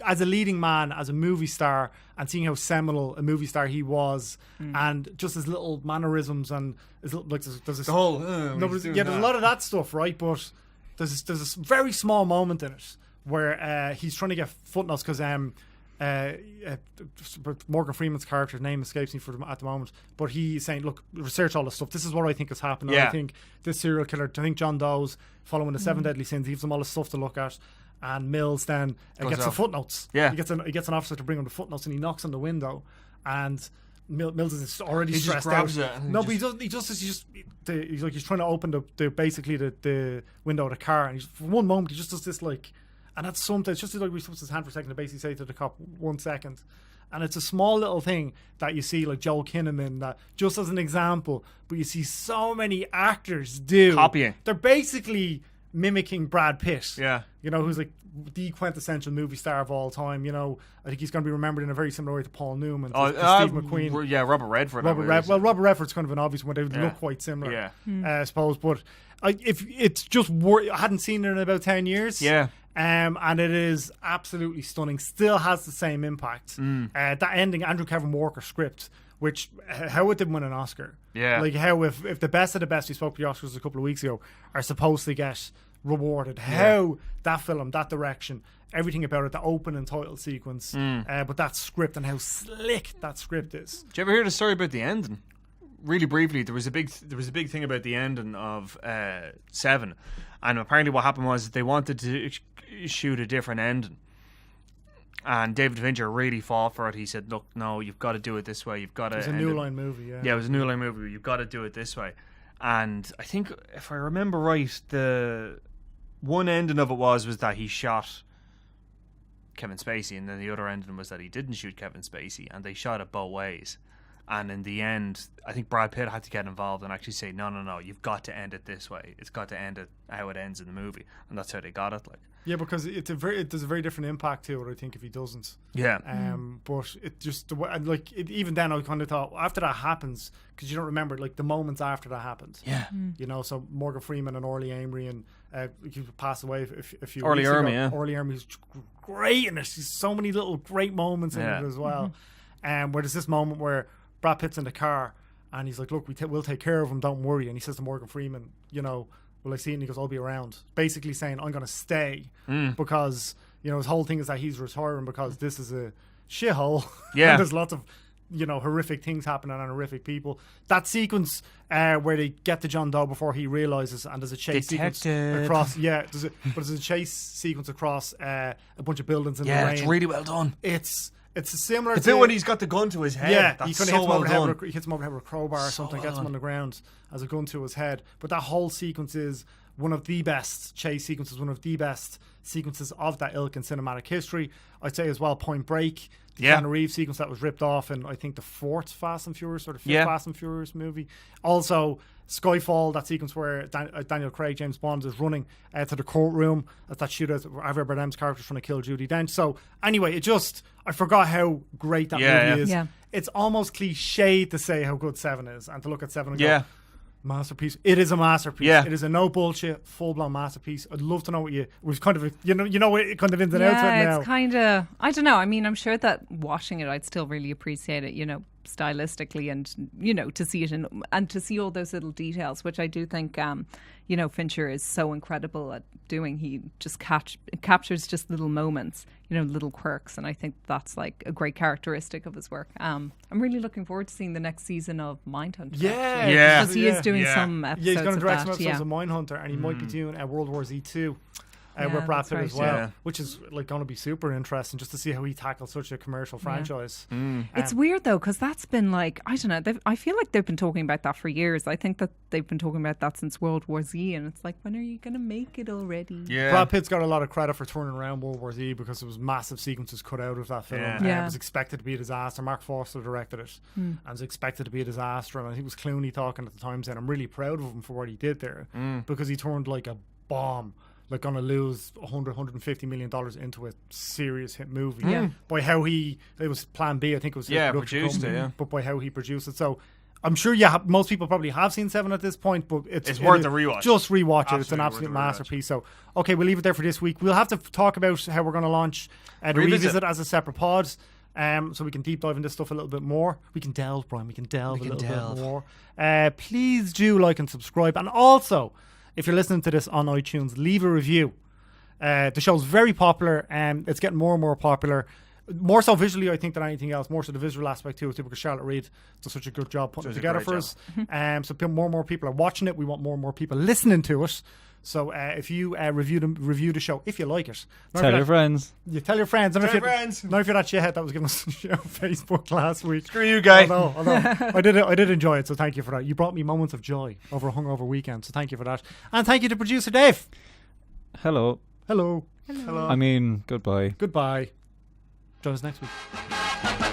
as a leading man, as a movie star, and seeing how seminal a movie star he was, and just his little mannerisms and there's this whole there's a lot of that stuff, right? But there's this very small moment in it where he's trying to get footnotes because Morgan Freeman's character's name escapes me at the moment, but he's saying, look, research all this stuff, this is what I think is happening. Yeah. I think this serial killer, I think John Doe's following the 7 deadly sins, he gives them all this stuff to look at, and Mills then gets the footnotes. Yeah. He gets an officer to bring him the footnotes, and he knocks on the window, and Mills is already He stressed just grabs out. it and No, but he's trying to open the window of the car, and for one moment he just does this and that's something. It's just like he puts his hand for a second to basically say to the cop, 1 second. And it's a small little thing that you see like Joel Kinnaman, that just as an example, but you see so many actors do. Copying. They're basically mimicking Brad Pitt. Yeah. Who's like the quintessential movie star of all time. I think he's going to be remembered in a very similar way to Paul Newman, to Steve McQueen. Yeah, Robert Redford. Robert Redford's kind of an obvious one. They look quite similar. Yeah. I suppose. But if it's just I hadn't seen it in about 10 years. Yeah. And it is absolutely stunning. Still has the same impact. That ending, Andrew Kevin Walker script, which how it didn't win an Oscar. Yeah. Like how if the best of the best, we spoke to the Oscars a couple of weeks ago, are supposed to get rewarded. How that film, that direction, everything about it, the opening title sequence, but that script and how slick that script is. Did you ever hear the story about the ending? Really briefly, there was a big thing about the ending of 7, and apparently what happened was they wanted to shoot a different ending, and David Fincher really fought for it. He said, "Look, no, you've got to do it this way. You've got to." It was a New Line movie, yeah. Yeah, it was a New Line movie. You've got to do it this way. And I think, if I remember right, the one ending of it was that he shot Kevin Spacey, and then the other ending was that he didn't shoot Kevin Spacey, and they shot it both ways. And in the end, I think Brad Pitt had to get involved and actually say, no, you've got to end it this way. It's got to end it how it ends in the movie, and that's how they got it. Like, yeah, because there's a very different impact to it, I think, if he doesn't. Yeah. But it just even then I kind of thought after that happens, because you don't remember like the moments after that happened. Yeah. You know, so Morgan Freeman and Orly Amory and he passed away a few Orly weeks Ermy, ago. yeah. Orly Ermy's great in it. There's so many little great moments in it as well. Where there's this moment where Brad Pitt's in the car and he's like, look, we'll take care of him, don't worry. And he says to Morgan Freeman, you know, will I see it? And he goes, I'll be around. Basically saying, I'm going to stay because, you know, his whole thing is that he's retiring because this is a shithole. Yeah. And there's lots of, you know, horrific things happening and horrific people. That sequence where they get to John Doe before he realizes, and there's a chase sequence across. Yeah, there's a chase sequence across a bunch of buildings in the rain. Yeah, it's really well done. It's similar The to bit when he's got the gun to his head. yeah, that's he kind so well done. He hits him over the head with a crowbar or something, gets him on the ground as a gun to his head. But that whole sequence is one of the best chase sequences, one of the best sequences of that ilk in cinematic history. I'd say as well Point Break, the Keanu Reeves sequence that was ripped off in I think the 4th Fast and Furious or the 5th Fast and Furious movie. Also Skyfall, that sequence where Daniel Craig, James Bond, is running to the courtroom at that shootout where Javier Bardem's character is trying to kill Judi Dench. So anyway, I forgot how great that movie is. Yeah. It's almost cliche to say how good 7 is and to look at 7 and go, Yeah. masterpiece. It is a masterpiece. Yeah. It is a no bullshit, full blown masterpiece. I'd love to know what it was kind of you know it kind of ins and outs of it now. Yeah, it's kind of, I don't know. I mean, I'm sure that watching it, I'd still really appreciate it, you know, stylistically, and you know, to see it and to see all those little details, which I do think you know, Fincher is so incredible at doing. He just captures just little moments, you know, little quirks, and I think that's like a great characteristic of his work. I'm really looking forward to seeing the next season of Mindhunter. Yeah. Because he is doing some Yeah, episodes he's going to of direct that. some episodes of Mindhunter, and he might be doing World War Z 2 with Brad that's Pitt right. as well, Yeah. which is like going to be super interesting just to see how he tackles such a commercial franchise. It's weird though, because that's been like, I don't know, I feel like they've been talking about that for years. I think that they've been talking about that since World War Z, and it's like, when are you going to make it already? Yeah. Brad Pitt's got a lot of credit for turning around World War Z because there was massive sequences cut out of that film. Yeah. It was expected to be a disaster. Mark Forster directed it, and it was expected to be a disaster. And I think it was Clooney talking at the time saying, I'm really proud of him for what he did there because he turned like a bomb, like going to lose $150 million into a serious hit movie. Yeah. By how it was Plan B, I think it was his production produced company, it, yeah. but by how he produced it. So I'm sure most people probably have seen 7 at this point, but it's worth a rewatch. Just rewatch it. It's an Absolutely absolute worth a rewatch. masterpiece. So, okay, we'll leave it there for this week. We'll have to talk about how we're going to launch the Revisit as a separate pod, so we can deep dive into stuff a little bit more. We can delve, Brian. We can delve a little bit more. Please do like and subscribe. And also, if you're listening to this on iTunes, leave a review. The show's very popular, and it's getting more and more popular. More so visually, I think, than anything else. More so the visual aspect too, because Charlotte Reed does such a good job putting it together for us. So more and more people are watching it. We want more and more people listening to it. So if you review the show, if you like it, Tell your friends. You tell your friends. Tell your friends. Not if you're that shithead that was giving us a shit on Facebook last week. Screw you, guy. Although I did enjoy it. So thank you for that. You brought me moments of joy over a hungover weekend. So thank you for that. And thank you to producer Dave. Hello. Hello. I mean, goodbye. Goodbye. Join us next week.